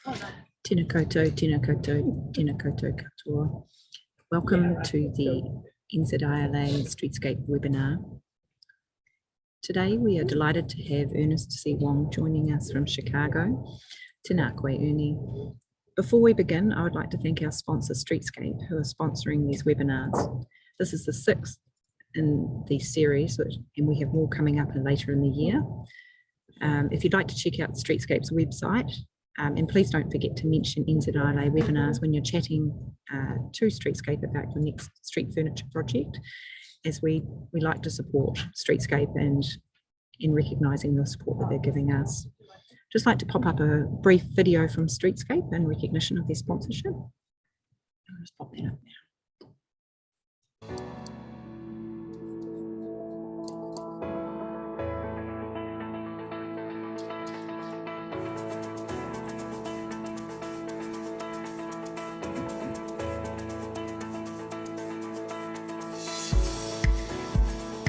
Tēnā koutou, tēnā koutou, tēnā koutou katoa. Welcome to the NZILA Streetscape webinar. Today we are delighted to have Ernest C. Wong joining us from Chicago. Tēnā koe, Ernie. Before we begin, I would like to thank our sponsor Streetscape, who are sponsoring these webinars. This is the 6th in the series, and we have more coming up later in the year. If you'd like to check out Streetscape's website, and please don't forget to mention NZILA webinars when you're chatting to Streetscape about your next street furniture project, as we like to support Streetscape and in recognising the support that they're giving us. Just like to pop up a brief video from Streetscape in recognition of their sponsorship. I'll just pop that up now.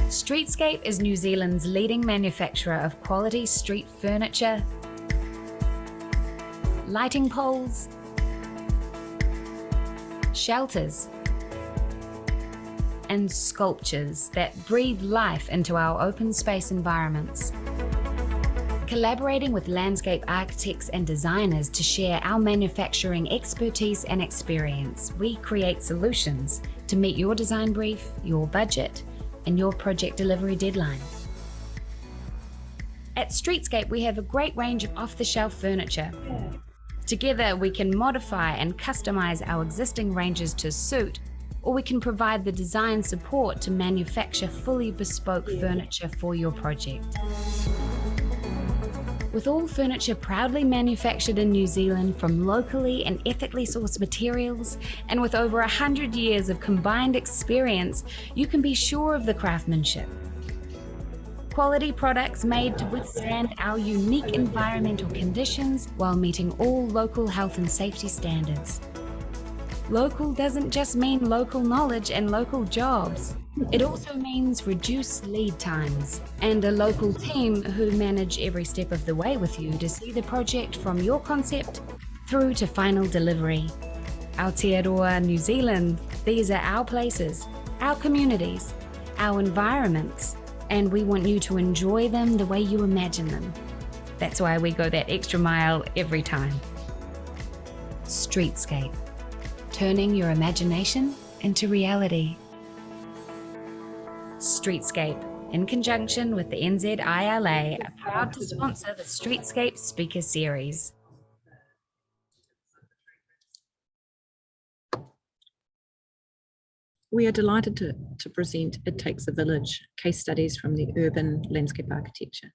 Streetscape is New Zealand's leading manufacturer of quality street furniture, lighting poles, shelters, and sculptures that breathe life into our open space environments. Collaborating with landscape architects and designers to share our manufacturing expertise and experience, we create solutions to meet your design brief, your budget, and your project delivery deadline. At Streetscape, we have a great range of off-the-shelf furniture. Together, we can modify and customize our existing ranges to suit, or we can provide the design support to manufacture fully bespoke furniture for your project. With all furniture proudly manufactured in New Zealand from locally and ethically sourced materials, and with over 100 years of combined experience, you can be sure of the craftsmanship. Quality products made to withstand our unique environmental conditions while meeting all local health and safety standards. Local doesn't just mean local knowledge and local jobs. It also means reduced lead times and a local team who manage every step of the way with you to see the project from your concept through to final delivery. Aotearoa, New Zealand, these are our places, our communities, our environments, and we want you to enjoy them the way you imagine them. That's why we go that extra mile every time. Streetscape, turning your imagination into reality. Streetscape, in conjunction with the NZILA, are proud to sponsor the Streetscape Speaker Series. We are delighted to present It Takes a Village, case studies from the urban landscape architecture.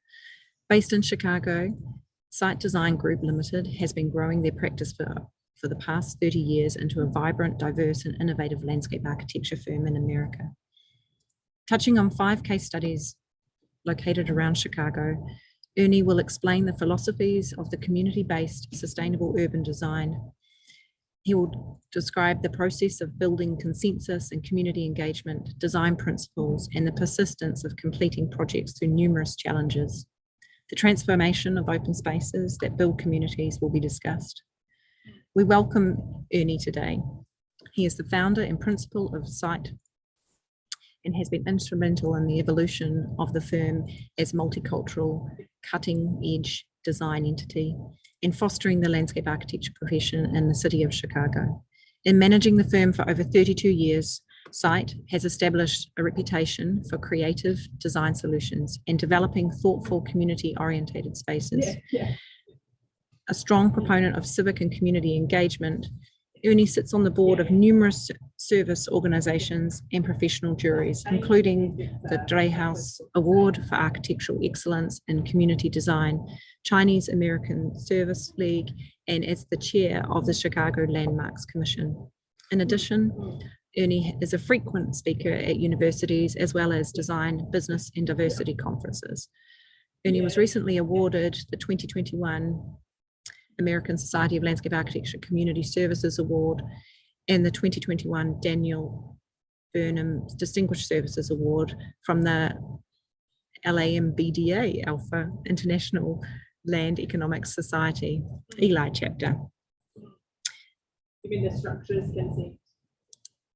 Based in Chicago, Site Design Group Limited has been growing their practice for the past 30 years into a vibrant, diverse and innovative landscape architecture firm in America. Touching on 5 case studies located around Chicago, Ernie will explain the philosophies of the community-based sustainable urban design. He will describe the process of building consensus and community engagement, design principles, and the persistence of completing projects through numerous challenges. The transformation of open spaces that build communities will be discussed. We welcome Ernie today. He is the founder and principal of Site and has been instrumental in the evolution of the firm as multicultural, cutting-edge design entity and fostering the landscape architecture profession in the city of Chicago. In managing the firm for over 32 years, Site has established a reputation for creative design solutions and developing thoughtful, community-oriented spaces. A strong proponent of civic and community engagement, Ernie sits on the board of numerous service organisations and professional juries, including the Dreyhouse Award for Architectural Excellence in Community Design, Chinese American Service League, and as the chair of the Chicago Landmarks Commission. In addition, Ernie is a frequent speaker at universities as well as design, business and diversity conferences. Ernie was recently awarded the 2021 American Society of Landscape Architecture Community Services Award and the 2021 Daniel Burnham Distinguished Services Award from the LAMBDA, Alpha International Land Economics Society, Eli chapter. You mean the structures consent?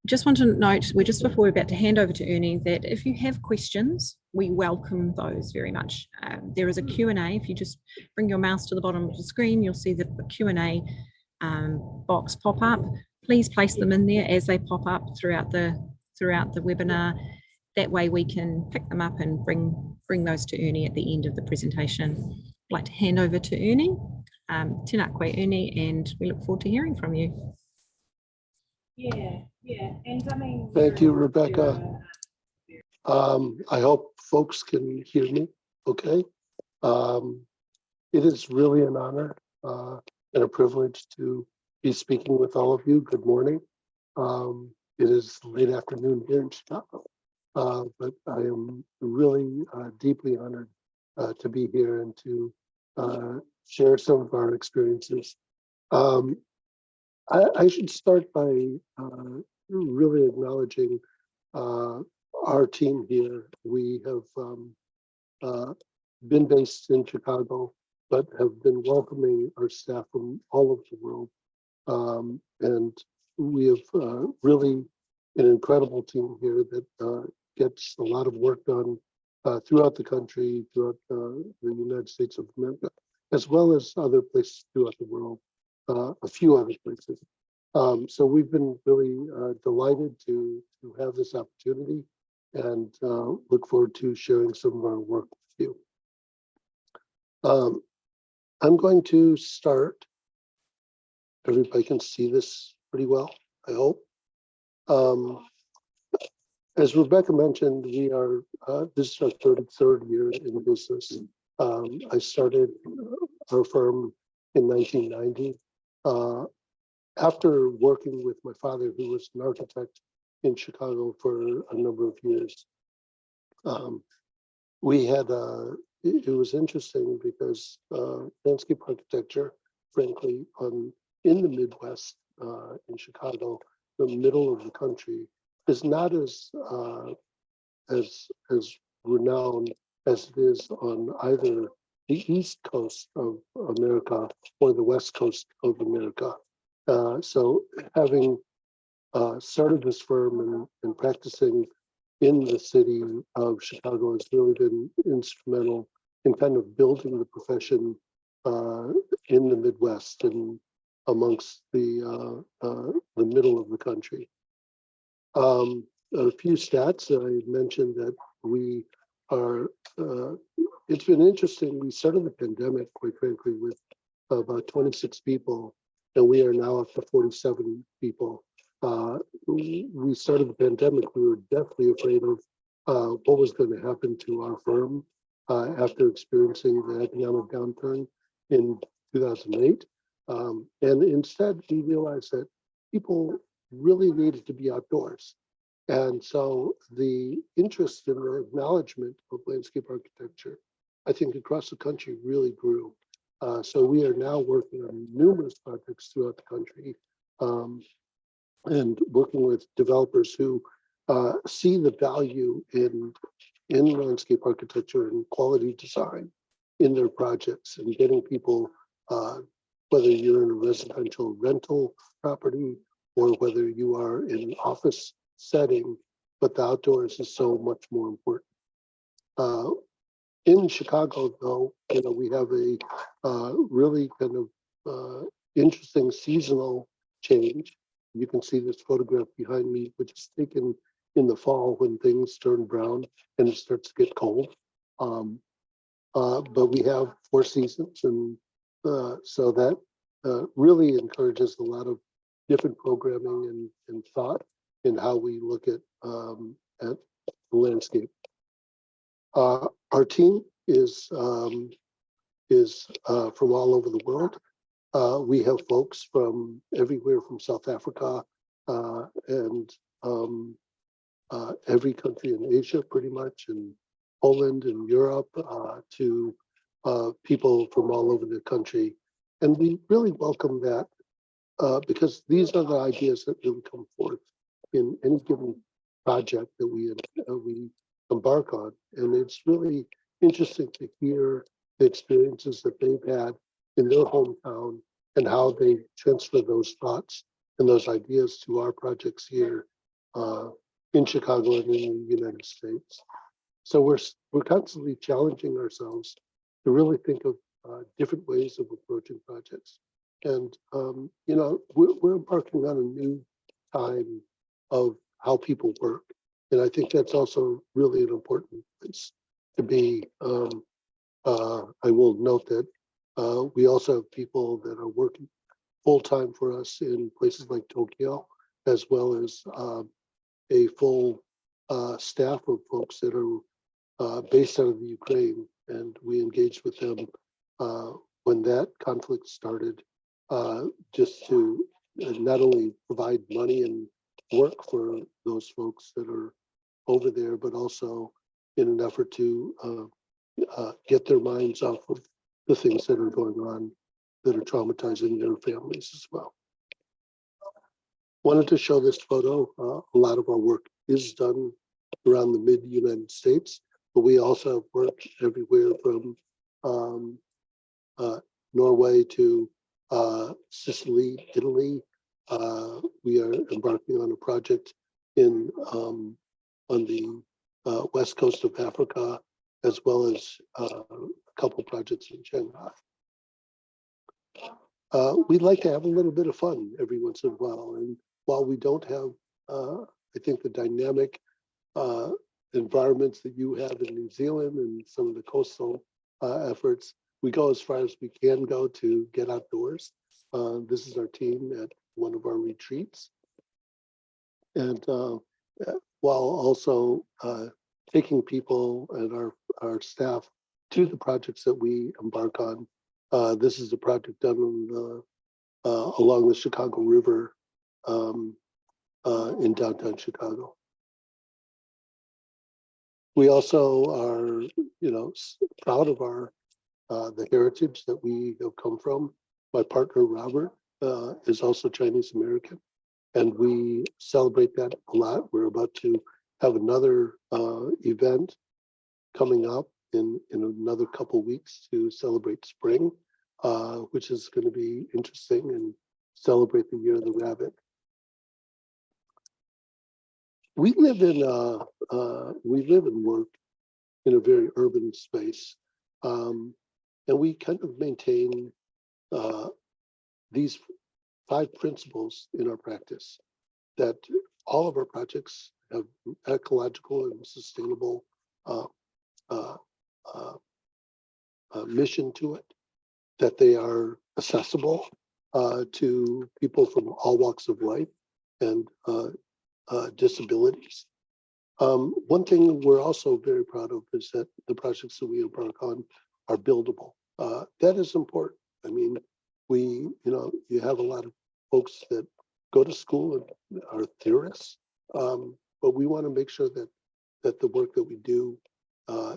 Just want to note, before we're about to hand over to Ernie, that if you have questions, we welcome those very much. There is a Q&A. If you just bring your mouse to the bottom of the screen, you'll see the Q&A box pop up. Please place them in there as they pop up throughout the webinar. That way we can pick them up and bring those to Ernie at the end of the presentation. I'd like to hand over to Ernie. Tēnā koe, Ernie, and we look forward to hearing from you. Yeah, and I mean. Thank you, Rebecca. I hope folks can hear me okay. It is really an honor and a privilege to be speaking with all of you. Good morning. It is late afternoon here in Chicago, but I am really deeply honored to be here and to share some of our experiences. I should start by really acknowledging our team here. We have been based in Chicago, but have been welcoming our staff from all over the world. And we have really an incredible team here that gets a lot of work done throughout the country, throughout the United States of America, as well as other places throughout the world, a few other places. So we've been really delighted to have this opportunity and look forward to sharing some of our work with you. I'm going to start. Everybody can see this pretty well, I hope. As Rebecca mentioned, we are, this is our third year in business. I started our firm in 1990. After working with my father, who was an architect in Chicago for a number of years, we had, it was interesting because landscape architecture, frankly, in the Midwest, in Chicago, the middle of the country, is not as renowned as it is on either the East Coast of America or the West Coast of America. So having started this firm and practicing in the city of Chicago has really been instrumental in kind of building the profession in the Midwest and amongst the middle of the country. A few stats. I mentioned that we are, it's been interesting. We started the pandemic, quite frankly, with about 26 people, and we are now up to 47 people. We started the pandemic, we were deathly afraid of what was going to happen to our firm after experiencing the economic downturn in 2008. And instead, we realized that people really needed to be outdoors. And so the interest in the acknowledgement of landscape architecture, I think across the country really grew. So we are now working on numerous projects throughout the country and working with developers who see the value in landscape architecture and quality design in their projects and getting people, whether you're in a residential rental property or whether you are in an office setting, but the outdoors is so much more important. In Chicago, though, we have a really kind of interesting seasonal change. You can see this photograph behind me, which is taken in the fall when things turn brown and it starts to get cold. But we have 4 seasons, and so that really encourages a lot of different programming and thought in how we look at the landscape. Our team is from all over the world. We have folks from everywhere from South Africa and every country in Asia, pretty much, and Poland and Europe, to people from all over the country. And we really welcome that because these are the ideas that really come forth in any given project that we embark on. And it's really interesting to hear the experiences that they've had in their hometown and how they transfer those thoughts and those ideas to our projects here in Chicago and in the United States. So we're constantly challenging ourselves to really think of different ways of approaching projects. And, you know, we're embarking on a new time of how people work. And I think that's also really an important place to be. I will note that we also have people that are working full-time for us in places like Tokyo, as well as a full staff of folks that are based out of the Ukraine. And we engaged with them when that conflict started, just to not only provide money and work for those folks that are over there, but also in an effort to get their minds off of the things that are going on that are traumatizing their families as well. Wanted to show this photo. A lot of our work is done around the mid-United States, but we also have work everywhere from Norway to Sicily, Italy. We are embarking on a project on the west coast of Africa, as well as a couple projects in Shanghai. We'd like to have a little bit of fun every once in a while. And while we don't have, I think, the dynamic environments that you have in New Zealand and some of the coastal efforts, we go as far as we can go to get outdoors. This is our team at one of our retreats. And while also taking people and our staff to the projects that we embark on. This is a project done on along the Chicago River in downtown Chicago. We also are, you know, proud of our the heritage that we have come from. My partner Robert is also Chinese American, and we celebrate that a lot. We're about to have another event coming up in another couple weeks to celebrate spring, which is going to be interesting and celebrate the Year of the Rabbit. We live and work in a very urban space, and we kind of maintain these 5 principles in our practice, that all of our projects have ecological and sustainable mission to it, that they are accessible to people from all walks of life and disabilities. One thing we're also very proud of is that the projects that we embark on are buildable. That is important. I mean, you have a lot of folks that go to school and are theorists, but we want to make sure that the work that we do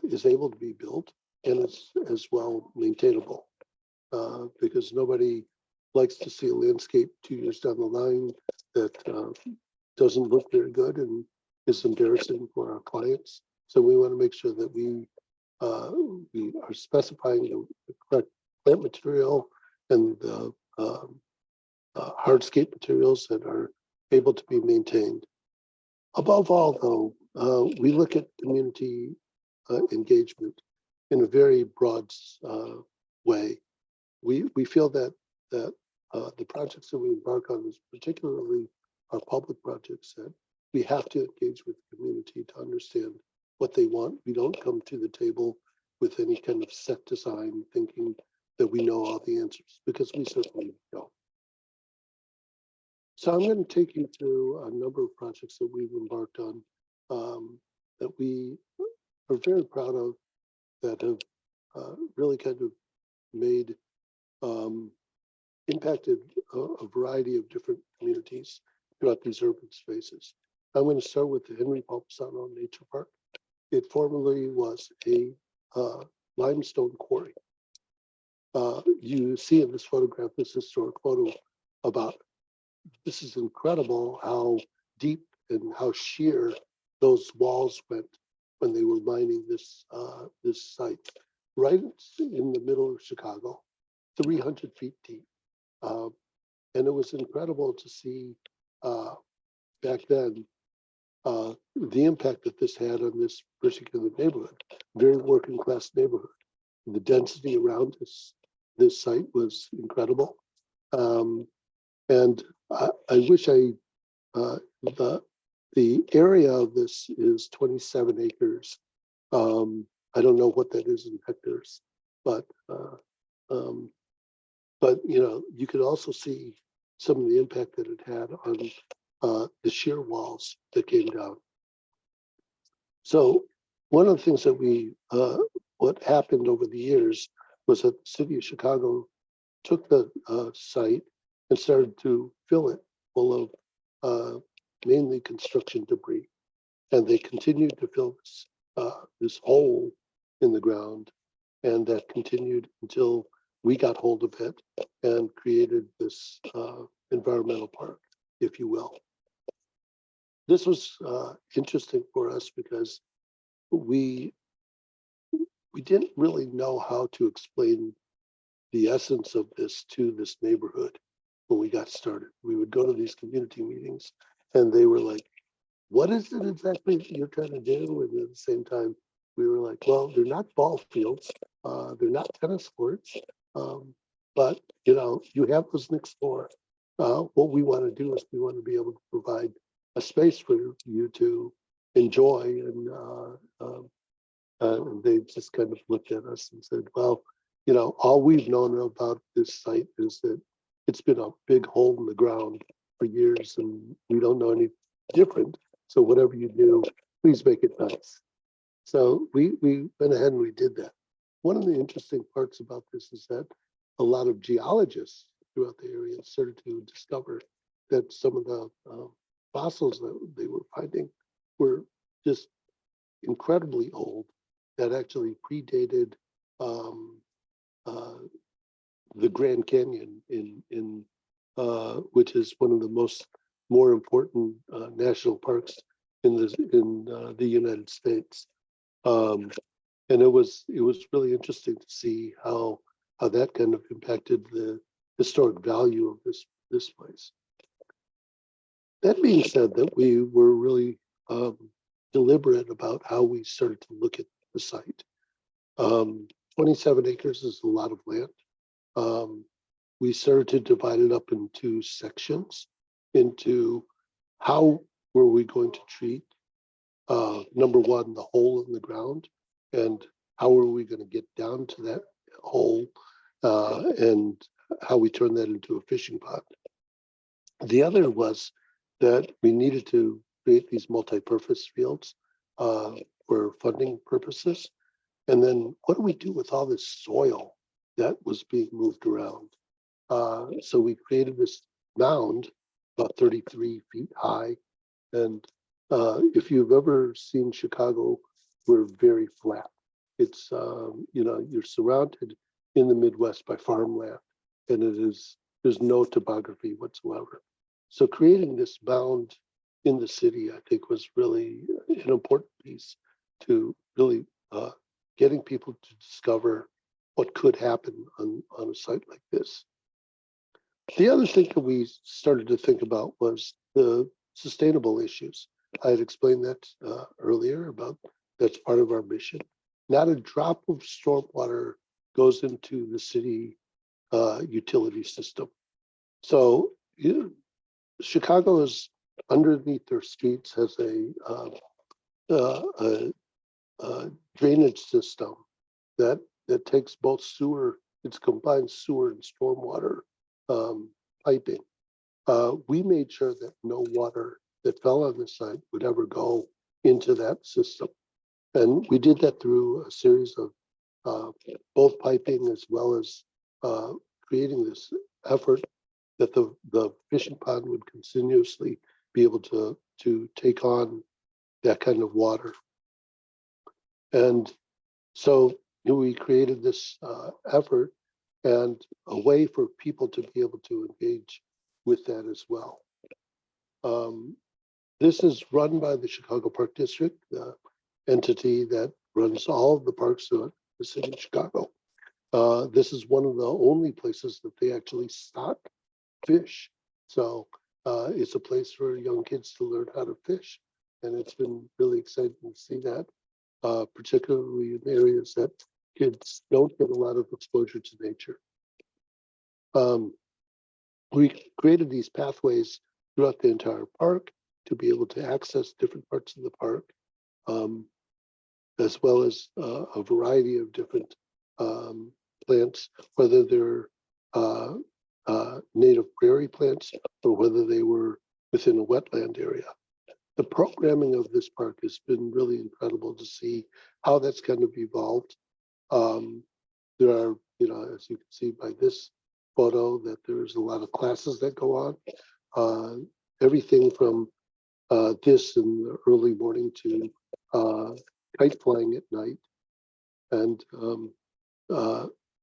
is able to be built and is as well maintainable, because nobody likes to see a landscape 2 years down the line that doesn't look very good and is embarrassing for our clients. So we want to make sure that we are specifying the correct plant material and the hardscape materials that are able to be maintained. Above all, though, we look at community engagement in a very broad way. We feel that the projects that we embark on, is particularly our public projects, that we have to engage with the community to understand what they want. We don't come to the table with any kind of set design thinking that we know all the answers, because we certainly don't. So I'm going to take you through a number of projects that we've embarked on that we are very proud of, that have really kind of made, impacted a variety of different communities throughout these urban spaces. I'm going to start with the Henry Palmisano Nature Park. It formerly was a limestone quarry. You see in this photograph, this historic photo, about this is incredible how deep and how sheer those walls went when they were mining this site. right in the middle of Chicago, 300 feet deep. And it was incredible to see back then the impact that this had on this particular neighborhood, very working class neighborhood. The density around this site was incredible. And I wish the area of this is 27 acres. I don't know what that is in hectares, but you know, you could also see some of the impact that it had on the shear walls that came down. So one of the things that what happened over the years was that the city of Chicago took the site and started to fill it full of mainly construction debris. And they continued to fill this hole in the ground. And that continued until we got hold of it and created this environmental park, if you will. This was interesting for us because we didn't really know how to explain the essence of this to this neighborhood when we got started. We would go to these community meetings and they were like, what is it exactly that you're trying to do? And at the same time, we were like, well, they're not ball fields, they're not tennis courts, but you know, you have those next door. What we want to do is we want to be able to provide a space for you to enjoy. And they just kind of looked at us and said, well, you know, all we've known about this site is that it's been a big hole in the ground for years and we don't know any different. So whatever you do, please make it nice. So we went ahead and we did that. One of the interesting parts about this is that a lot of geologists throughout the area started to discover that some of the fossils that they were finding were just incredibly old, that actually predated the Grand Canyon which is one of the more important national parks in the United States. And it was really interesting to see how that kind of impacted the historic value of this place. That being said, that we were really deliberate about how we started to look at the site. 27 acres is a lot of land. We started to divide it up into sections, into how were we going to treat, number one, the hole in the ground, and how are we going to get down to that hole, and how we turn that into a fishing pond. The other was that we needed to create these multi-purpose fields for funding purposes. And then what do we do with all this soil that was being moved around? So we created this mound about 33 feet high. And if you've ever seen Chicago, we're very flat. It's, you know, you're surrounded in the Midwest by farmland, and there's no topography whatsoever. So creating this mound in the city, I think, was really an important piece to really getting people to discover what could happen on a site like this. The other thing that we started to think about was the sustainable issues. I had explained that earlier about that's part of our mission. Not a drop of stormwater goes into the city utility system. So Chicago is underneath their streets has a drainage system that takes both sewer, it's combined sewer and stormwater piping. We made sure that no water that fell on the site would ever go into that system. And we did that through a series of both piping as well as creating this effort that the fishing pond would continuously be able to take on that kind of water. And so we created this effort and a way for people to be able to engage with that as well. This is run by the Chicago Park District, the entity that runs all of the parks the city of Chicago. This is one of the only places that they actually stock fish. So it's a place for young kids to learn how to fish. And it's been really exciting to see that, particularly in areas that kids don't get a lot of exposure to nature. We created these pathways throughout the entire park to be able to access different parts of the park, as well as a variety of different plants, whether they're native prairie plants or whether they were within a wetland area. The programming of this park has been really incredible to see how that's kind of evolved. There are, as you can see by this photo, that there's a lot of classes that go on. Everything from this in the early morning to kite flying at night. And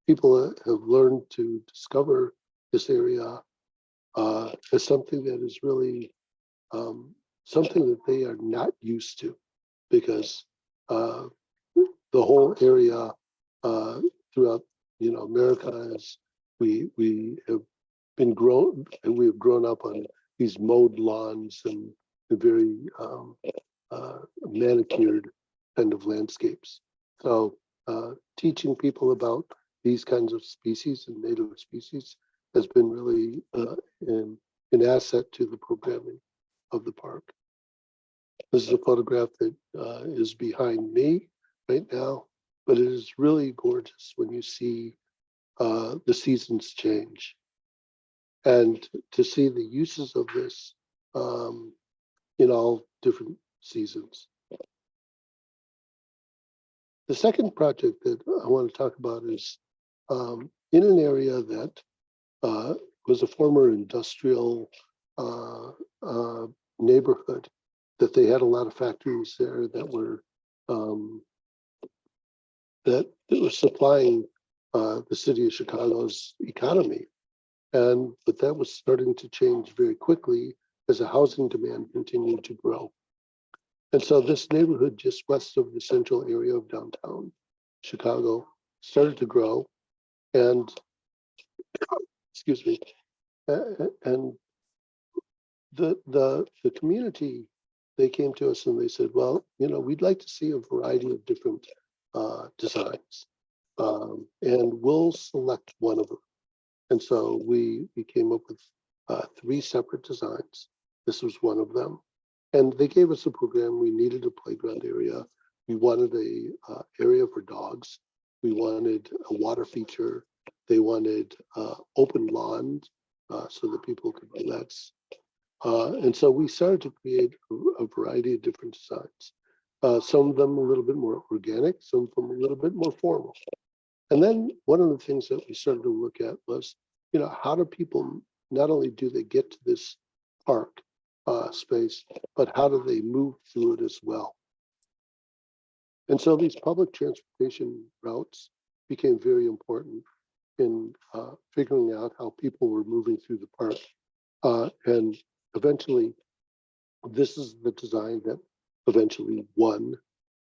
people have learned to discover this area as something that is really something that they are not used to, because the whole area throughout America is we have been grown, and we have grown up on these mowed lawns and very manicured kind of landscapes. So teaching people about these kinds of species and native species has been really an asset to the programming of the park. This is a photograph that is behind me right now, but it is really gorgeous when you see the seasons change. And to see the uses of this in all different seasons. The second project that I want to talk about is in an area that was a former industrial neighborhood, that they had a lot of factories there that were supplying the city of Chicago's economy. But that was starting to change very quickly as the housing demand continued to grow. And so this neighborhood just west of the central area of downtown Chicago started to grow, and excuse me, and the community, they came to us and they said, well, we'd like to see a variety of different designs, and we'll select one of them. And so we came up with 3 separate designs. This was one of them. And they gave us a program. We needed a playground area. We wanted a area for dogs. We wanted a water feature. They wanted open lawns so that people could relax. And so we started to create a variety of different designs. Some of them a little bit more organic, some of them a little bit more formal. And then one of the things that we started to look at was, how do people, not only do they get to this park space, but how do they move through it as well? And so these public transportation routes became very important in figuring out how people were moving through the park. And eventually, this is the design that eventually won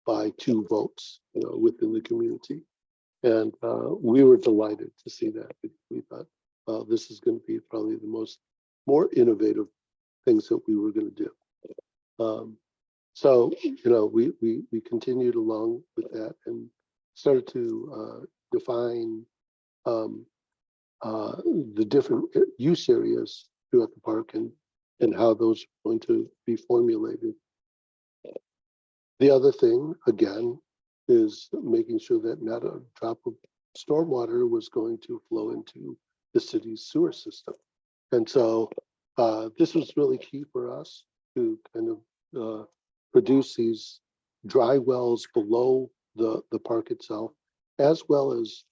by 2 votes, within the community. And we were delighted to see that. We thought, this is going to be probably the more innovative things that we were going to do. So, we continued along with that and started to define the different use areas throughout the park and how those are going to be formulated. The other thing, again, is making sure that not a drop of stormwater was going to flow into the city's sewer system. And so this was really key for us to kind of produce these dry wells below the park itself, as well as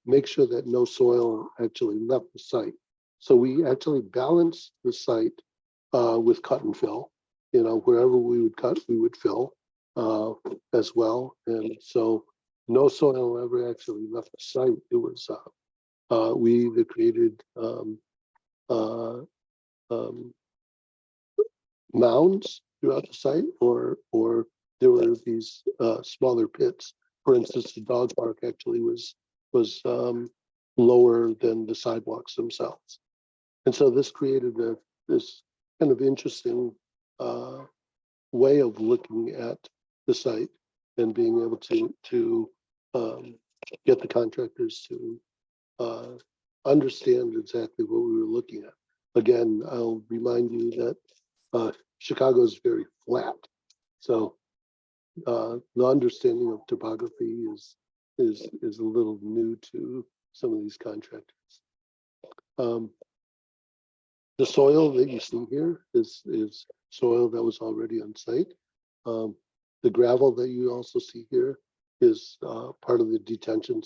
make sure that no soil actually left the site. So we actually balanced the site with cut and fill. Wherever we would cut, we would fill as well. And so no soil ever actually left the site. It was, we either created mounds throughout the site, or there were these smaller pits For instance, the dog park actually was lower than the sidewalks themselves. And so this created this kind of interesting way of looking at the site and being able to get the contractors to understand exactly what we were looking at. Again, I'll remind you that Chicago is very flat. So the understanding of topography is a little new to some of these contractors. The soil that you see here is soil that was already on site. The gravel that you also see here is part of the detention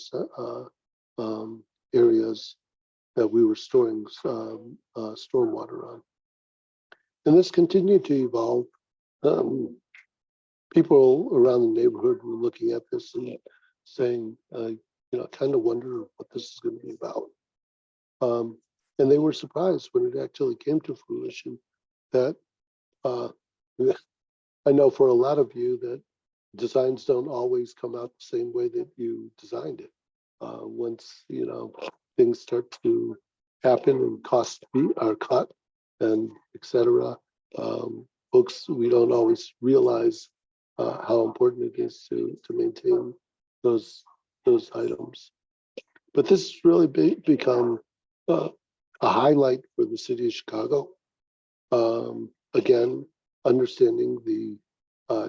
areas that we were storing stormwater on. And this continued to evolve. People around the neighborhood were looking at this and saying, kind of wonder what this is going to be about. And they were surprised when it actually came to fruition that I know for a lot of you that designs don't always come out the same way that you designed it. Once, things start to happen and costs are cut and et cetera, folks, we don't always realize how important it is to maintain those items. But this has really become a highlight for the city of Chicago. Again, understanding the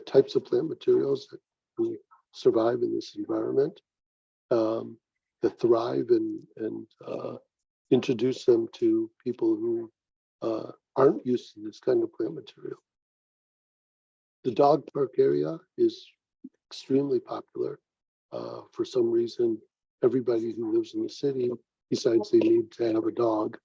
types of plant materials that we survive in this environment, that thrive and introduce them to people who aren't used to this kind of plant material. The dog park area is extremely popular. For some reason, everybody who lives in the city decides they need to have a dog.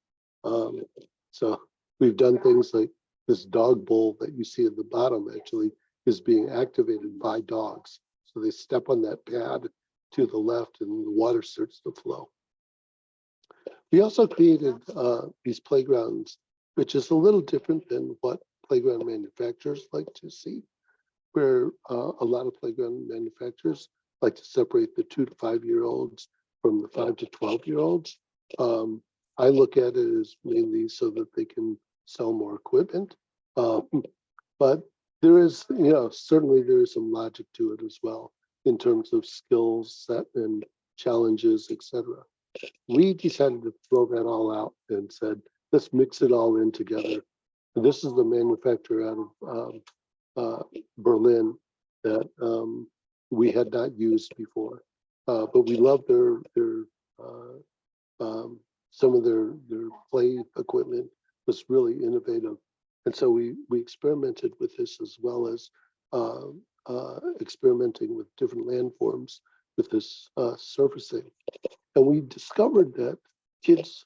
So we've done things like this dog bowl that you see at the bottom actually is being activated by dogs. So they step on that pad to the left and the water starts to flow. We also created these playgrounds, which is a little different than what playground manufacturers like to see, where a lot of playground manufacturers like to separate the 2 to 5 year olds from the 5 to 12-year-olds. I look at it as mainly so that they can sell more equipment. But there is, certainly there is some logic to it as well in terms of skills set and challenges, etc. We decided to throw that all out and said, let's mix it all in together. And this is the manufacturer out of Berlin that we had not used before, but we love their some of their play equipment was really innovative, and so we experimented with this as well as experimenting with different landforms with this surfacing, and we discovered that kids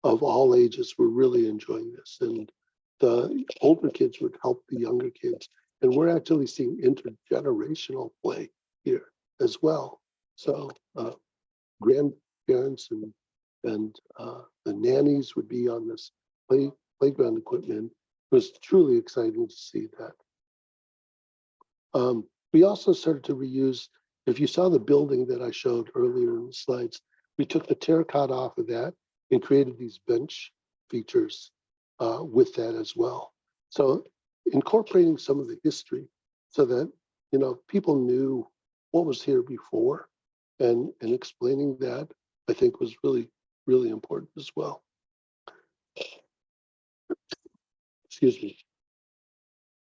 of all ages were really enjoying this, and the older kids would help the younger kids, and we're actually seeing intergenerational play here as well. So grandparents and the nannies would be on this playground equipment. It was truly exciting to see that. We also started to reuse, if you saw the building that I showed earlier in the slides, we took the terracotta off of that and created these bench features with that as well. So incorporating some of the history so that, people knew what was here before and explaining that, I think was really, really important as well. Excuse me.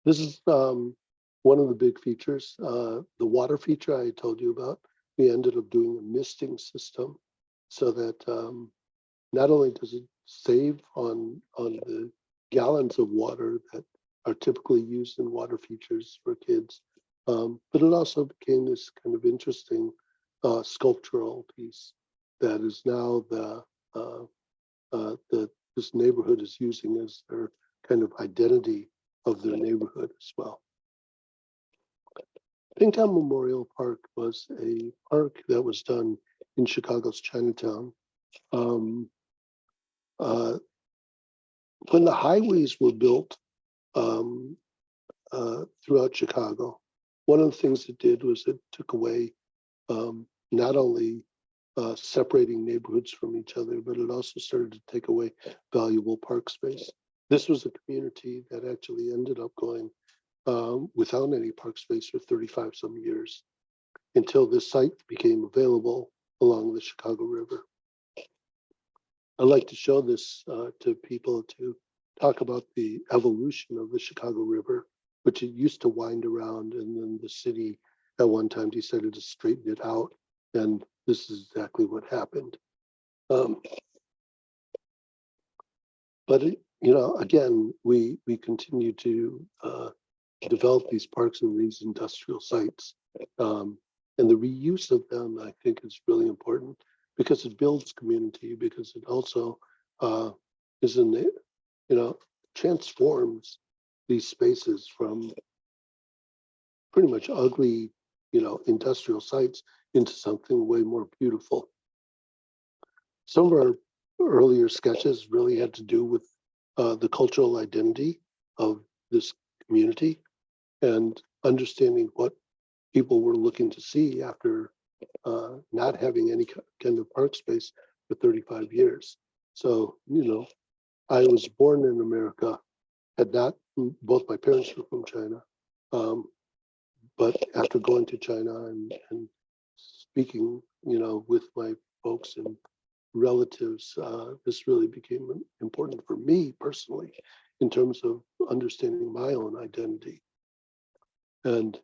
This is one of the big features, the water feature I told you about. We ended up doing a misting system so that not only does it save on the gallons of water that are typically used in water features for kids, but it also became this kind of interesting sculptural piece that is now this neighborhood is using as their kind of identity of their neighborhood as well. Pingtown Memorial Park was a park that was done in Chicago's Chinatown. When the highways were built throughout Chicago, one of the things it did was it took away not only separating neighborhoods from each other, but it also started to take away valuable park space. This was a community that actually ended up going without any park space for 35 some years until this site became available along the Chicago River. I like to show this to people to talk about the evolution of the Chicago River, which it used to wind around, and then the city at one time decided to straighten it out, and this is exactly what happened. But again, we continue to develop these parks and these industrial sites, and the reuse of them, I think, is really important because it builds community, because it also transforms these spaces from pretty much ugly, industrial sites into something way more beautiful. Some of our earlier sketches really had to do with the cultural identity of this community and understanding what people were looking to see after not having any kind of park space for 35 years. So, I was born in America, both my parents were from China. But after going to China and speaking, with my folks and relatives, this really became important for me personally in terms of understanding my own identity. And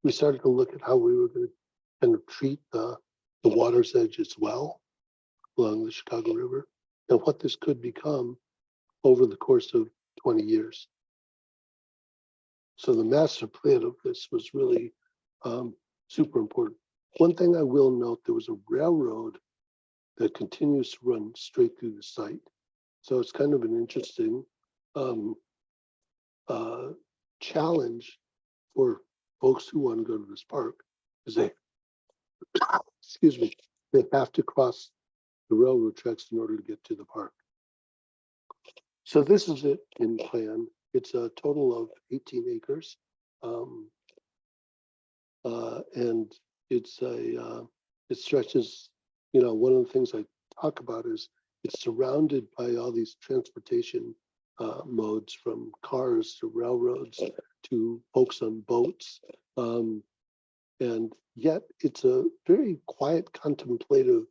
we started to look at how we were going to kind of treat the water's edge as well along the Chicago River and what this could become over the course of 20 years. So the master plan of this was really super important. One thing I will note, there was a railroad that continues to run straight through the site. So it's kind of an interesting challenge for folks who want to go to this park, because they, excuse me, they have to cross the railroad tracks in order to get to the park. So this is it in plan. It's a total of 18 acres. And it stretches, one of the things I talk about is it's surrounded by all these transportation modes, from cars to railroads to folks on boats. And yet it's a very quiet, contemplative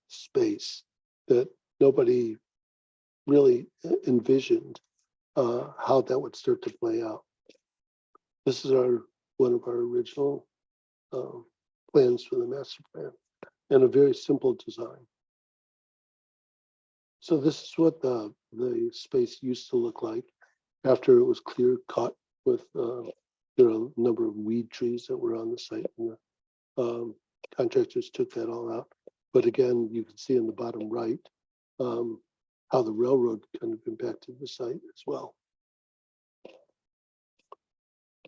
space that nobody really envisioned how that would start to play out. This is one of our original plans for the master plan, and a very simple design. So this is what the space used to look like after it was clear cut with there are a number of weed trees that were on the site, and the contractors took that all out. But again, you can see in the bottom right how the railroad kind of impacted the site as well.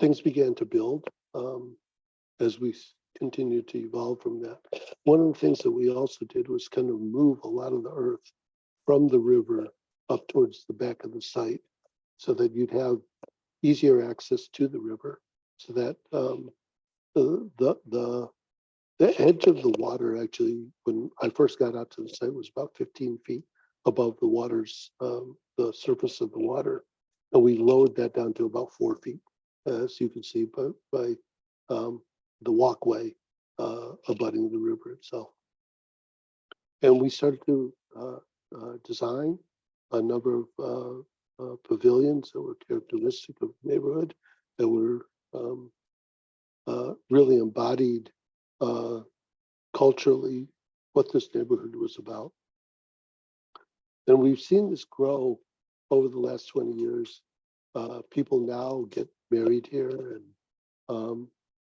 Things began to build as we continued to evolve from that. One of the things that we also did was kind of move a lot of the earth from the river up towards the back of the site so that you'd have easier access to the river, so that the edge of the water, actually, when I first got out to the site, was about 15 feet above the water's, the surface of the water. And we lowered that down to about 4 feet, as you can see by the walkway abutting the river itself. And we started to design a number of pavilions that were characteristic of the neighborhood, that were really embodied culturally what this neighborhood was about. And we've seen this grow over the last 20 years. People now get married here, and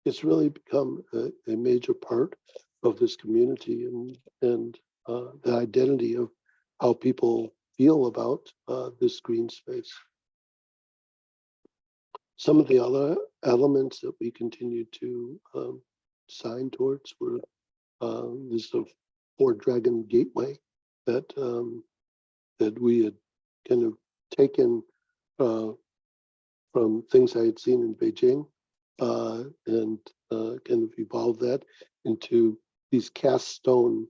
it's really become a major part of this community and the identity of how people feel about this green space. Some of the other elements that we continue to design towards were this Four Dragon Gateway that we had kind of taken from things I had seen in Beijing and kind of evolved that into these cast stone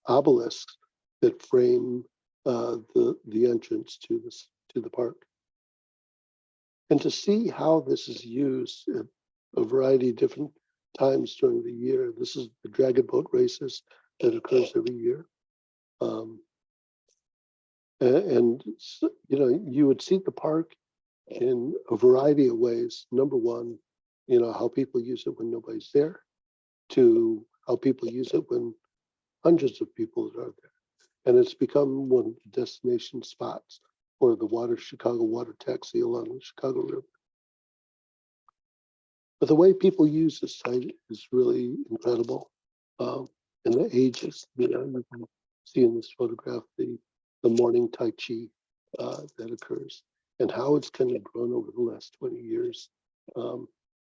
obelisks that frame the entrance to the park. And to see how this is used at a variety of different times during the year. This is the dragon boat races that occurs every year. And you would see the park in a variety of ways. Number one, how people use it when nobody's there, to how people use it when hundreds of people are there. And it's become one of the destination spots for the Chicago water taxi along the Chicago River. But the way people use this site is really incredible. And the ages, you can see in this photograph the morning Tai Chi that occurs, and how it's kind of grown over the last 20 years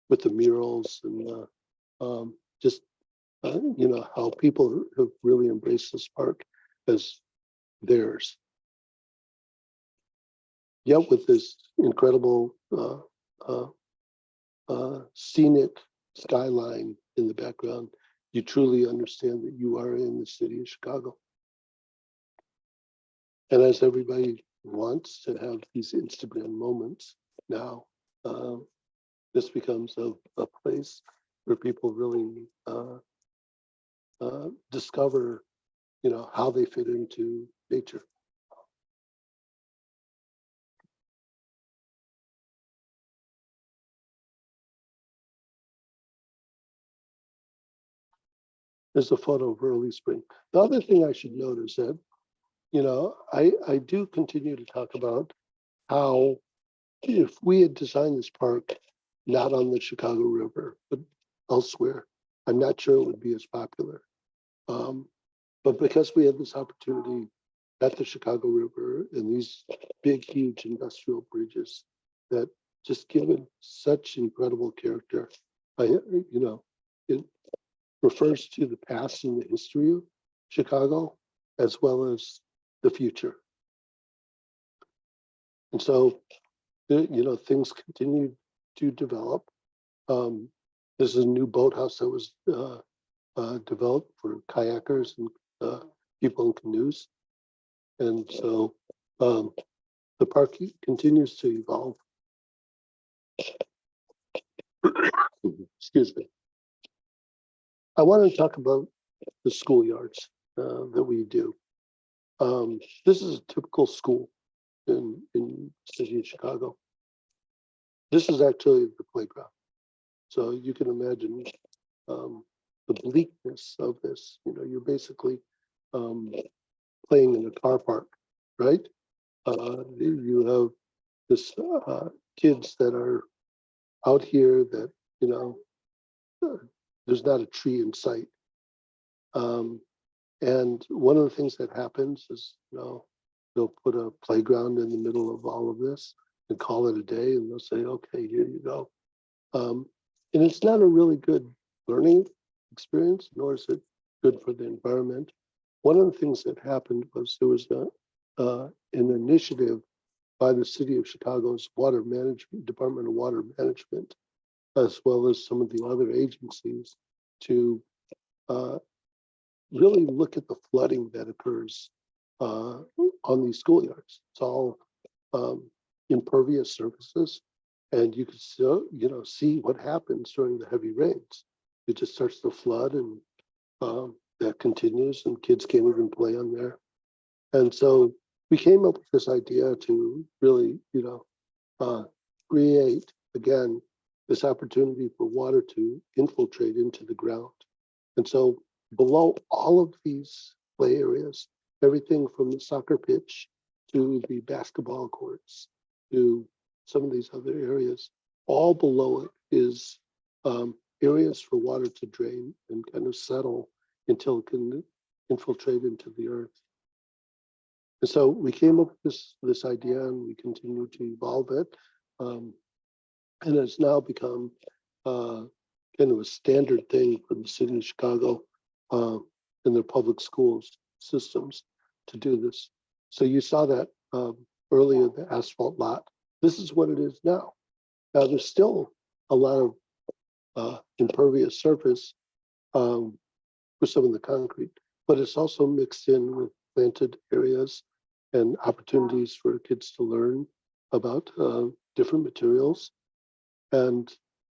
with the murals and just, how people have really embraced this park as theirs. Yet with this incredible scenic skyline in the background, you truly understand that you are in the city of Chicago. And as everybody wants to have these Instagram moments now, this becomes a place where people really discover, how they fit into nature. There's a photo of early spring. The other thing I should note is that, I do continue to talk about how if we had designed this park not on the Chicago River, but elsewhere, I'm not sure it would be as popular. But because we had this opportunity at the Chicago River and these big, huge industrial bridges that just give it such incredible character, it refers to the past and the history of Chicago, as well as the future. And so, things continue to develop. This is a new boathouse that was developed for kayakers and people in canoes. And so the park continues to evolve. Excuse me. I want to talk about the schoolyards that we do. This is a typical school in the city of Chicago. This is actually the playground. So you can imagine the bleakness of this. You're basically playing in a car park, right? You have this kids that are out here that, there's not a tree in sight. And one of the things that happens is, they'll put a playground in the middle of all of this and call it a day, and they'll say, okay, here you go. And it's not a really good learning experience, nor is it good for the environment. One of the things that happened was there was an initiative by the city of Chicago's water management, Department of Water Management, as well as some of the other agencies, to really look at the flooding that occurs on these schoolyards. It's all impervious surfaces, and you can still, see what happens during the heavy rains. It just starts to flood, and that continues, and kids can't even play on there. And so we came up with this idea to really, create, again, this opportunity for water to infiltrate into the ground. And so below all of these play areas, everything from the soccer pitch to the basketball courts to some of these other areas, all below it is areas for water to drain and kind of settle until it can infiltrate into the earth. And so we came up with this idea, and we continue to evolve it. And it's now become kind of a standard thing for the city of Chicago in their public schools systems to do this. So you saw that earlier, the asphalt lot. This is what it is now. Now, there's still a lot of impervious surface for some of the concrete, but it's also mixed in with planted areas and opportunities for kids to learn about different materials, and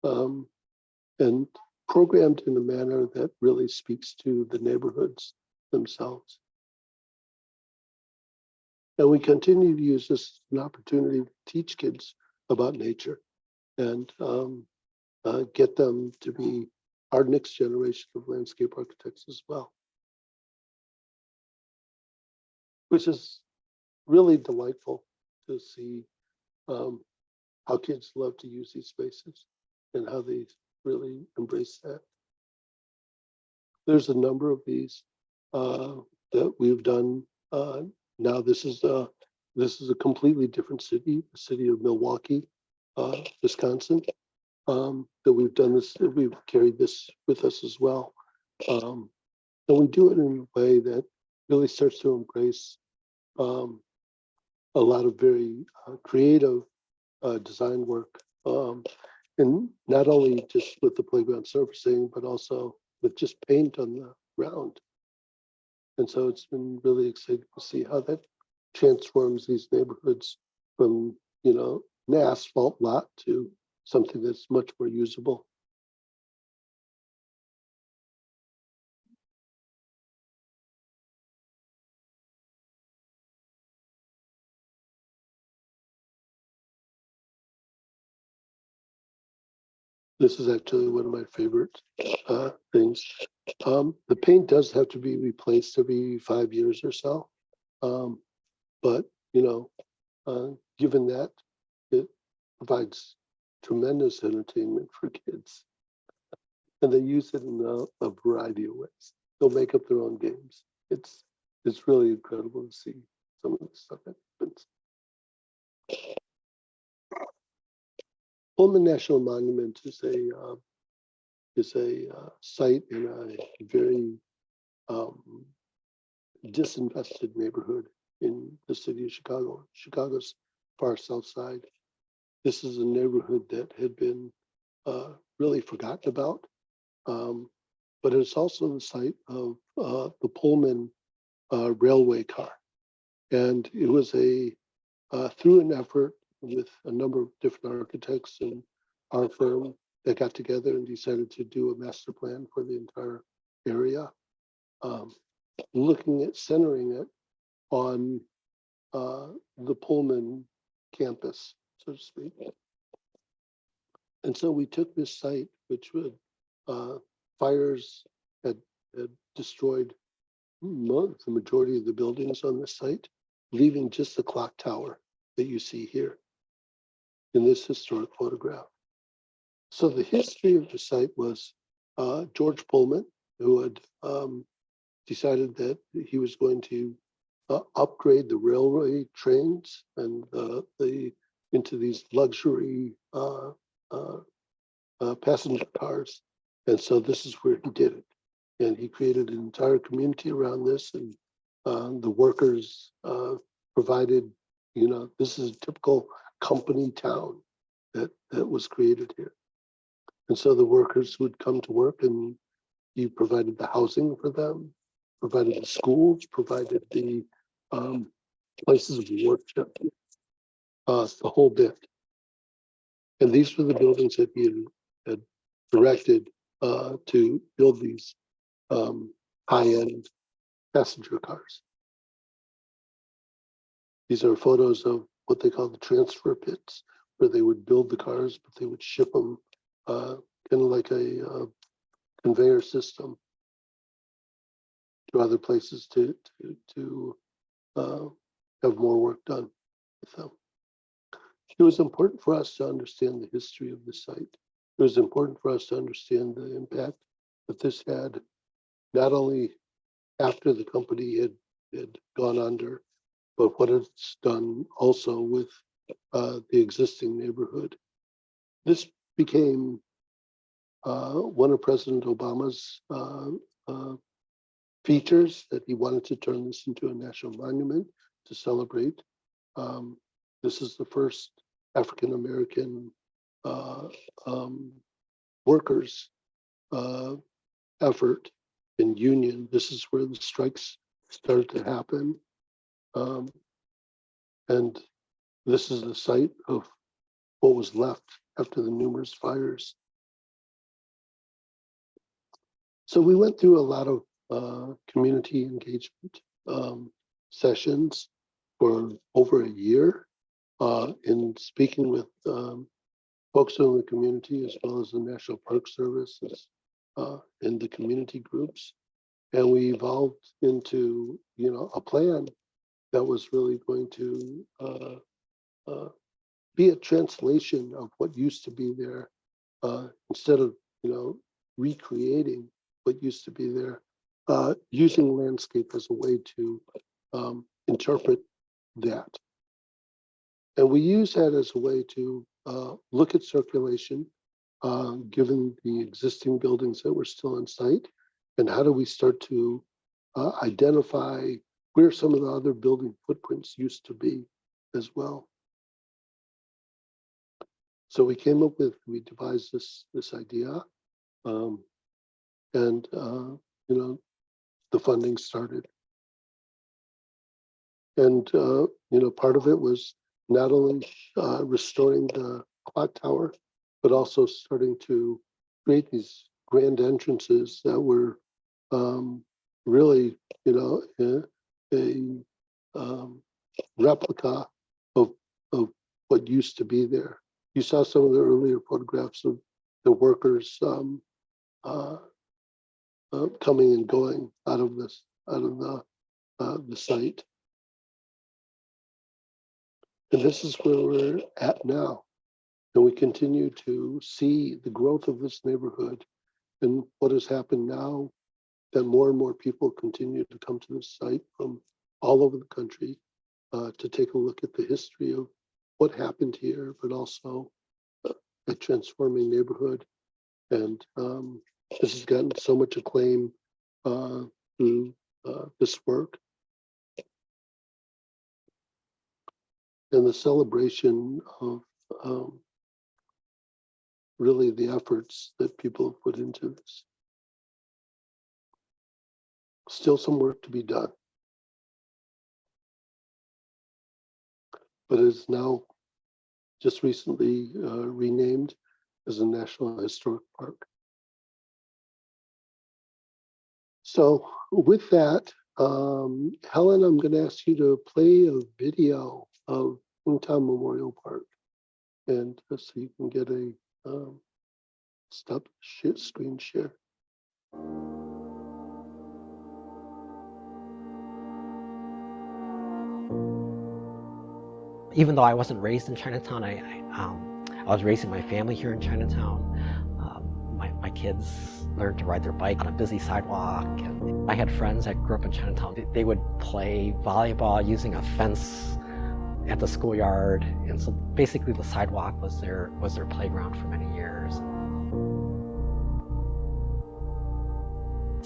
and programmed in a manner that really speaks to the neighborhoods themselves. And we continue to use this as an opportunity to teach kids about nature and get them to be our next generation of landscape architects as well, which is really delightful to see how kids love to use these spaces and how they really embrace that. There's a number of these that we've done. Now this is a completely different city, the city of Milwaukee, Wisconsin. That we've done this, we've carried this with us as well. And we do it in a way that really starts to embrace a lot of very creative design work. And not only just with the playground surfacing, but also with just paint on the ground. And so it's been really exciting to see how that transforms these neighborhoods from, you know, an asphalt lot to something that's much more usable. This is actually one of my favorite things. The paint does have to be replaced every 5 years or so. But, you know, given that, it provides tremendous entertainment for kids. And they use it in a variety of ways. They'll make up their own games. It's really incredible to see some of the stuff that happens. Pullman National Monument is a site in a very disinvested neighborhood in the city of Chicago, Chicago's far south side. This is a neighborhood that had been really forgotten about, but it's also the site of the Pullman railway car. And it was through an effort with a number of different architects and our firm that got together and decided to do a master plan for the entire area, looking at centering it on the Pullman campus, so to speak. And so we took this site, which would fires had destroyed the majority of the buildings on the site, leaving just the clock tower that you see here in this historic photograph. So the history of the site was George Pullman, who had decided that he was going to upgrade the railway trains and into these luxury passenger cars. And so this is where he did it. And he created an entire community around this, and the workers provided, you know, this is a typical company town that was created here. And so the workers would come to work, and he provided the housing for them, provided the schools, provided the places of worship, the whole bit. And these were the buildings that he had directed to build these high-end passenger cars. These are photos of what they call the transfer pits, where they would build the cars, but they would ship them kind of like a conveyor system to other places to have more work done with them. It was important for us to understand the history of the site. It was important for us to understand the impact that this had, not only after the company had gone under, but what it's done also with the existing neighborhood. This became one of President Obama's features, that he wanted to turn this into a national monument to celebrate. This is the first African-American uh, workers' effort and union. This is where the strikes started to happen. And this is the site of what was left after the numerous fires. So we went through a lot of community engagement sessions for over a year in speaking with folks in the community as well as the National Park Service and the community groups. And we evolved into, a plan that was really going to be a translation of what used to be there, instead of, recreating what used to be there, using landscape as a way to interpret that. And we use that as a way to look at circulation, given the existing buildings that were still in sight, and how do we start to identify where some of the other building footprints used to be as well. So we devised this idea, and the funding started. And part of it was not only restoring the clock tower, but also starting to create these grand entrances that were really, a replica of what used to be there. You saw some of the earlier photographs of the workers coming and going out of the site. And this is where we're at now. And we continue to see the growth of this neighborhood. And what has happened now, that more and more people continue to come to this site from all over the country to take a look at the history of what happened here, but also a transforming neighborhood. And this has gotten so much acclaim through this work. And the celebration of really the efforts that people have put into this. Still some work to be done. But it is now just recently renamed as a National Historic Park. So with that, Helen, I'm going to ask you to play a video of Hometown Memorial Park, and so you can get a screen share. Even though I wasn't raised in Chinatown, I was raising my family here in Chinatown. My kids learned to ride their bike on a busy sidewalk. And I had friends that grew up in Chinatown. They would play volleyball using a fence at the schoolyard. And so basically the sidewalk was their playground for many years.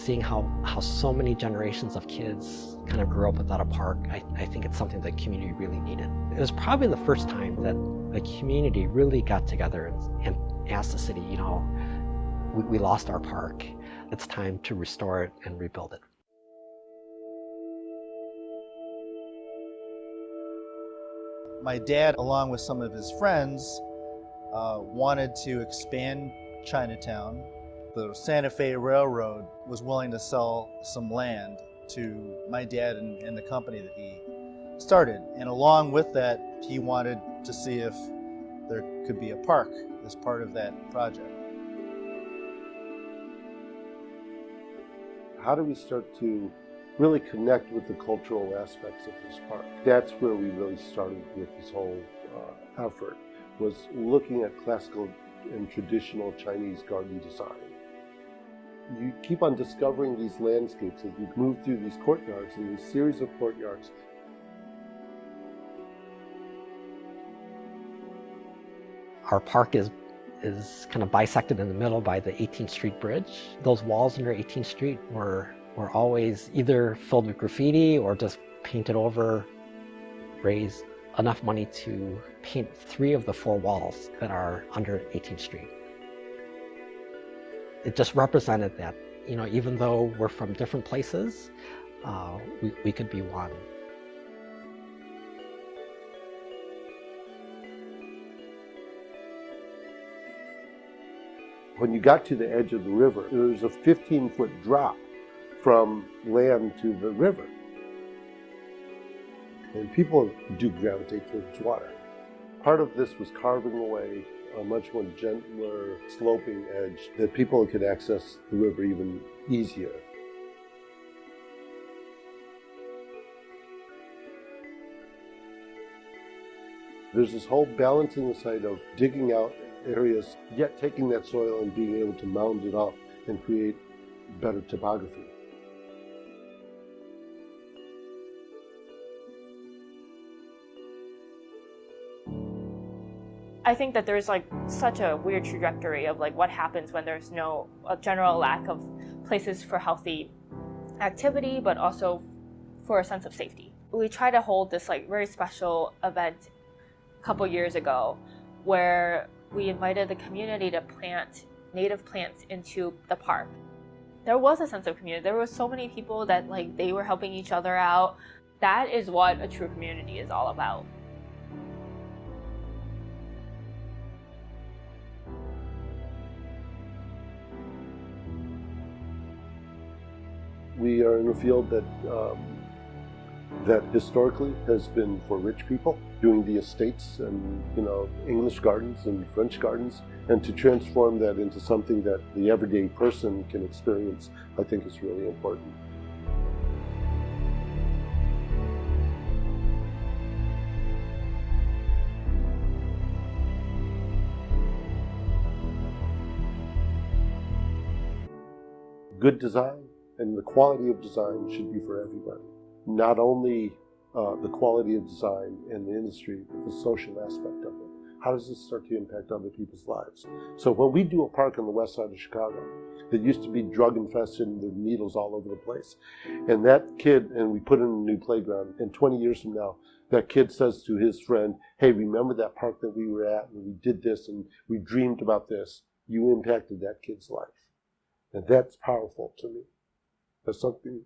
Seeing how so many generations of kids kind of grew up without a park, I think it's something the community really needed. It was probably the first time that the community really got together and asked the city, we lost our park. It's time to restore it and rebuild it. My dad, along with some of his friends, wanted to expand Chinatown. The Santa Fe Railroad was willing to sell some land to my dad and the company that he started. And along with that, he wanted to see if there could be a park as part of that project. How do we start to really connect with the cultural aspects of this park? That's where we really started with this whole effort, was looking at classical and traditional Chinese garden design. You keep on discovering these landscapes as we move through these courtyards and these series of courtyards. Our park is kind of bisected in the middle by the 18th Street Bridge. Those walls near 18th Street were always either filled with graffiti or just painted over, raised enough money to paint 3 of the 4 walls that are under 18th Street. It just represented that, you know, even though we're from different places, we could be one. When you got to the edge of the river, there was a 15-foot drop from land to the river. And people do gravitate towards water. Part of this was carving away a much more gentler, sloping edge that people could access the river even easier. There's this whole balancing the site of digging out areas, yet taking that soil and being able to mound it up and create better topography. I think that there's like such a weird trajectory of like what happens when there's a general lack of places for healthy activity, but also for a sense of safety. We try to hold this like very special event a couple years ago where we invited the community to plant native plants into the park. There was a sense of community. There were so many people that like they were helping each other out. That is what a true community is all about. We are in a field that that historically has been for rich people, doing the estates and, you know, English gardens and French gardens, and to transform that into something that the everyday person can experience, I think is really important. Good design and the quality of design should be for everybody. Not only the quality of design in the industry, but the social aspect of it. How does this start to impact other people's lives? So when we do a park on the west side of Chicago that used to be drug infested and there were needles all over the place, and that kid, and we put in a new playground, and 20 years from now, that kid says to his friend, hey, remember that park that we were at and we did this and we dreamed about this? You impacted that kid's life. And that's powerful to me. That's something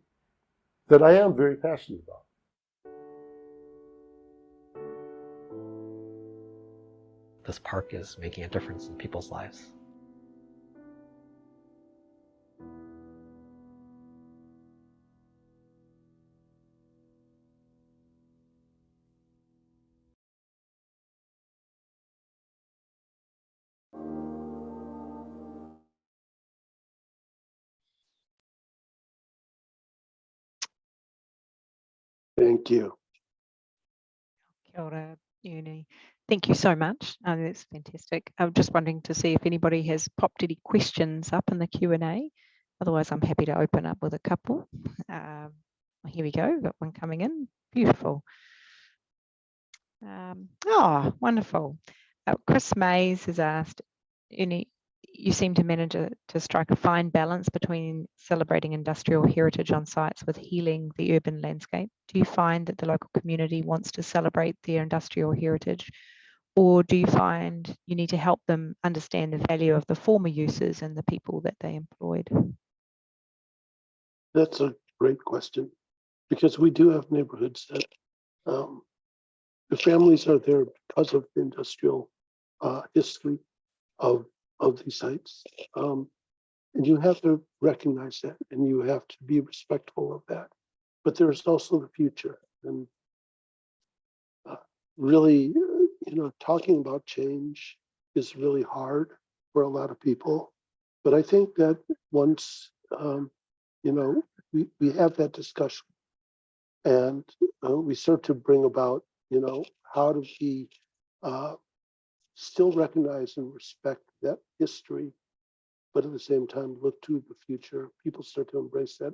that I am very passionate about. This park is making a difference in people's lives. Thank you. Kia ora, Uni. Thank you so much. That's fantastic. I'm just wondering to see if anybody has popped any questions up in the Q&A. Otherwise, I'm happy to open up with a couple. Here we go. Got one coming in. Beautiful. Wonderful. Chris Mays has asked, Uni, you seem to manage to strike a fine balance between celebrating industrial heritage on sites with healing the urban landscape. Do you find that the local community wants to celebrate their industrial heritage, or do you find you need to help them understand the value of the former uses and the people that they employed? That's a great question, because we do have neighborhoods that the families are there because of the industrial history of these sites. And you have to recognize that, and you have to be respectful of that. But there's also the future, and really, talking about change is really hard for a lot of people. But I think that once, we have that discussion, and we start to bring about, how do we still recognize and respect that history, but at the same time look to the future. People start to embrace that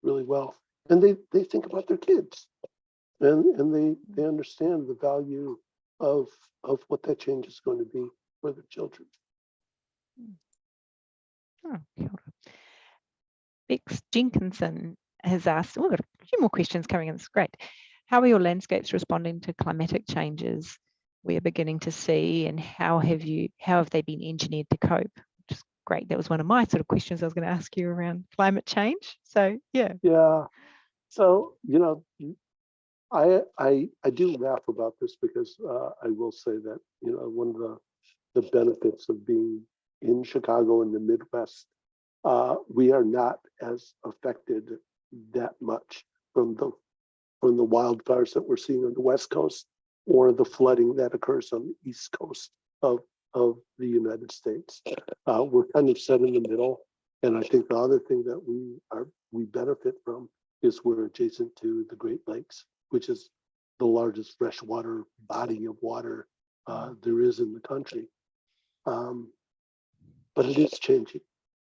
really well, and they think about their kids, and they understand the value of what that change is going to be for the children. Oh, kia ora. Bex Jenkinson has asked, we've got a few more questions coming in, it's great. how are your landscapes responding to climatic changes we're beginning to see, and how have they been engineered to cope? Which is great. That was one of my sort of questions I was going to ask you around climate change. So yeah. Yeah. So, I do laugh about this because I will say that, one of the benefits of being in Chicago in the Midwest, we are not as affected that much from the wildfires that we're seeing on the West Coast, or the flooding that occurs on the East Coast of the United States. We're kind of set in the middle, and I think the other thing that we benefit from is we're adjacent to the Great Lakes, which is the largest freshwater body of water there is in the country. But it is changing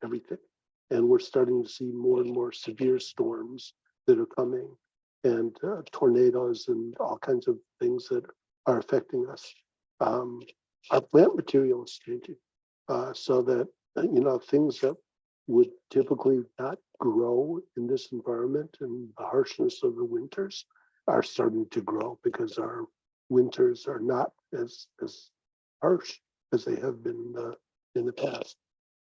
everything, and we're starting to see more and more severe storms that are coming, and tornadoes and all kinds of things that are affecting us. Our plant material is changing, so that things that would typically not grow in this environment and the harshness of the winters are starting to grow, because our winters are not as harsh as they have been in the past.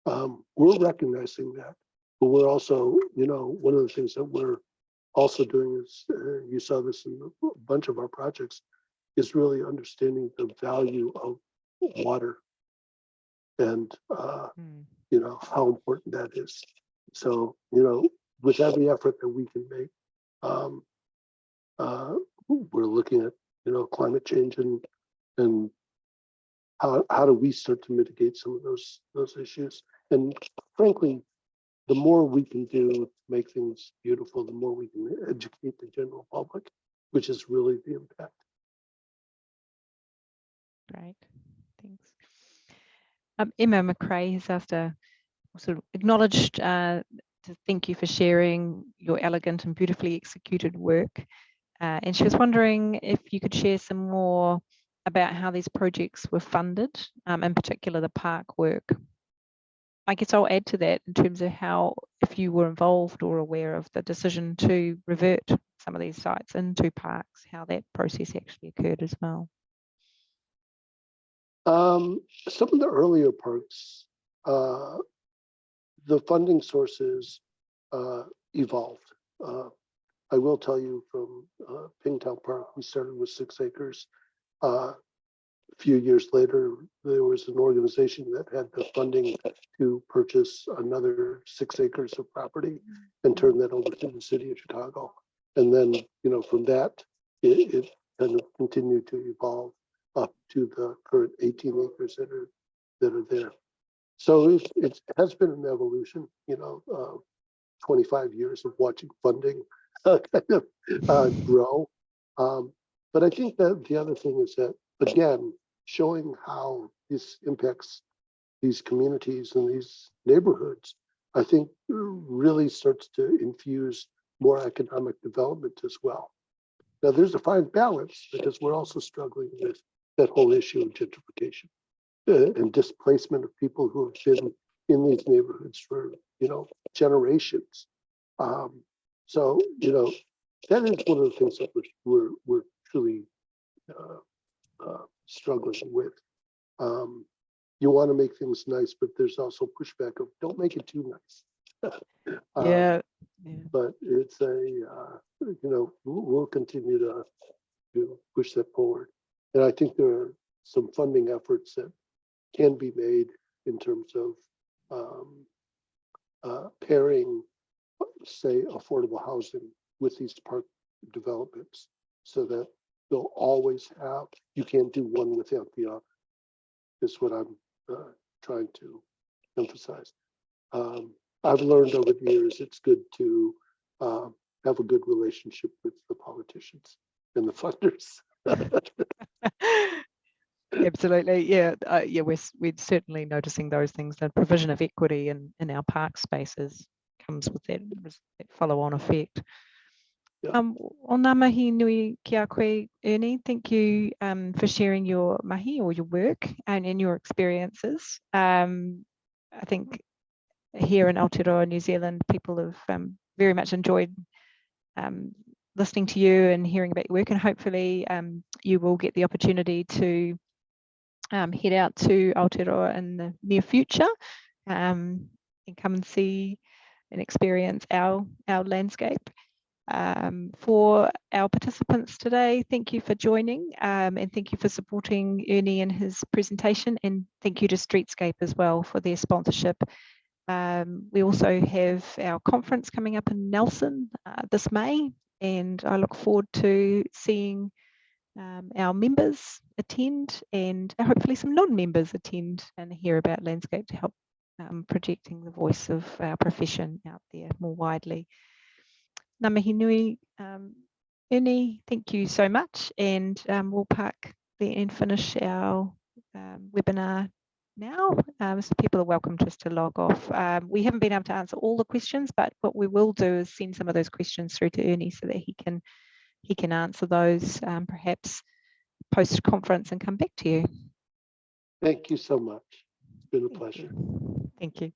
We're recognizing that, but we're also, one of the things that we're also doing is, you saw this in a bunch of our projects, is really understanding the value of water, and how important that is. So, with every effort that we can make, we're looking at, climate change, and how do we start to mitigate some of those issues. And frankly, the more we can do to make things beautiful, the more we can educate the general public, which is really the impact. Great, thanks. Emma McRae has asked sort of acknowledged to thank you for sharing your elegant and beautifully executed work. And she was wondering if you could share some more about how these projects were funded, in particular the park work. I guess I'll add to that in terms of how, if you were involved or aware of the decision to revert some of these sites into parks, how that process actually occurred as well. Some of the earlier parks, the funding sources evolved. I will tell you, from Pingtown Park, we started with 6 acres. A few years later, there was an organization that had the funding to purchase another 6 acres of property and turn that over to the city of Chicago. And then, from that, it kind of continued to evolve up to the current 18 acres that are there. So it has been an evolution, 25 years of watching funding kind of grow. But I think that the other thing is that, again, showing how this impacts these communities and these neighborhoods, I think really starts to infuse more economic development as well. Now, there's a fine balance, because we're also struggling with that whole issue of gentrification and displacement of people who have been in these neighborhoods for, generations. So, that is one of the things that we're truly struggling with. You want to make things nice, but there's also pushback of don't make it too nice. Yeah. But it's we'll continue to push that forward. And I think there are some funding efforts that can be made in terms of pairing, say, affordable housing with these park developments, so that they'll always have, you can't do one without the other, is what I'm trying to emphasize. I've learned over the years it's good to have a good relationship with the politicians and the funders. Absolutely, yeah, we're certainly noticing those things. The provision of equity in our park spaces comes with that follow-on effect. Yeah. O ngā mahi nui ki a koe, Ernie. Thank you for sharing your mahi or your work and your experiences. I think here in Aotearoa, New Zealand, people have very much enjoyed listening to you and hearing about your work, and hopefully you will get the opportunity to head out to Aotearoa in the near future and come and see and experience our landscape. For our participants today, thank you for joining and thank you for supporting Ernie in his presentation, and thank you to Streetscape as well for their sponsorship. We also have our conference coming up in Nelson this May, and I look forward to seeing our members attend and hopefully some non-members attend and hear about landscape to help projecting the voice of our profession out there more widely. Ngā mihi nui, Ernie, thank you so much, and we'll park there and finish our webinar now. So people are welcome just to log off. We haven't been able to answer all the questions, but what we will do is send some of those questions through to Ernie so that he can answer those perhaps post-conference and come back to you. Thank you so much. It's been a pleasure. Thank you.